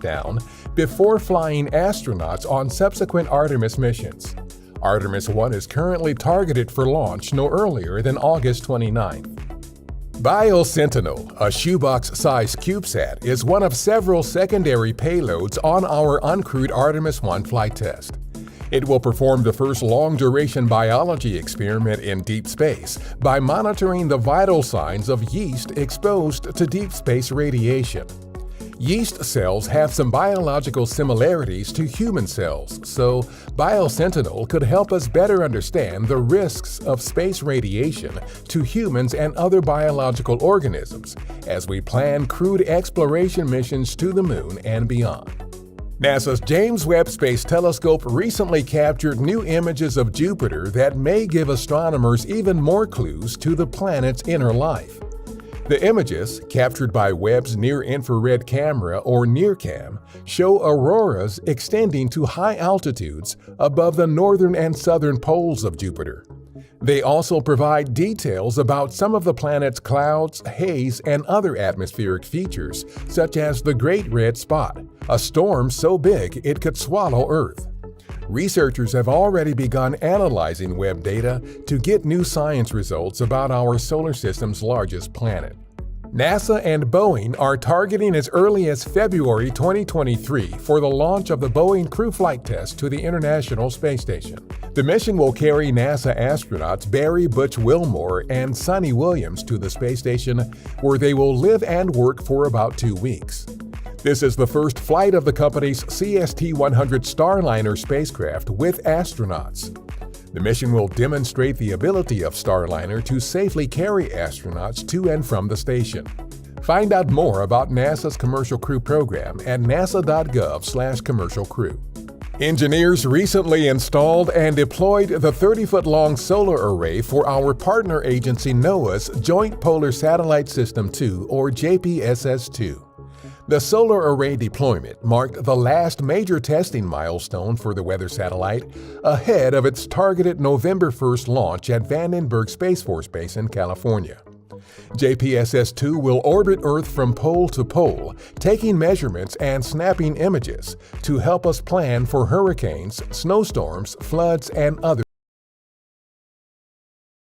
down before flying astronauts on subsequent Artemis missions. Artemis 1 is currently targeted for launch no earlier than August 29th. BioSentinel, a shoebox-sized CubeSat, is one of several secondary payloads on our uncrewed Artemis 1 flight test. It will perform the first long-duration biology experiment in deep space by monitoring the vital signs of yeast exposed to deep space radiation. Yeast cells have some biological similarities to human cells, so BioSentinel could help us better understand the risks of space radiation to humans and other biological organisms as we plan crewed exploration missions to the Moon and beyond. NASA's James Webb Space Telescope recently captured new images of Jupiter that may give astronomers even more clues to the planet's inner life. The images, captured by Webb's Near-Infrared Camera or NIRCam, show auroras extending to high altitudes above the northern and southern poles of Jupiter. They also provide details about some of the planet's clouds, haze, and other atmospheric features, such as the Great Red Spot, a storm so big it could swallow Earth. Researchers have already begun analyzing Webb data to get new science results about our solar system's largest planet. NASA and Boeing are targeting as early as February 2023 for the launch of the Boeing Crew Flight Test to the International Space Station. The mission will carry NASA astronauts Barry Butch Wilmore and Sonny Williams to the space station, where they will live and work for about 2 weeks. This is the first flight of the company's CST-100 Starliner spacecraft with astronauts. The mission will demonstrate the ability of Starliner to safely carry astronauts to and from the station. Find out more about NASA's Commercial Crew program at nasa.gov/commercialcrew. Engineers recently installed and deployed the 30-foot-long solar array for our partner agency NOAA's Joint Polar Satellite System 2, or JPSS-2. The solar array deployment marked the last major testing milestone for the weather satellite ahead of its targeted November 1st launch at Vandenberg Space Force Base in California. JPSS-2 will orbit Earth from pole to pole, taking measurements and snapping images to help us plan for hurricanes, snowstorms, floods, and other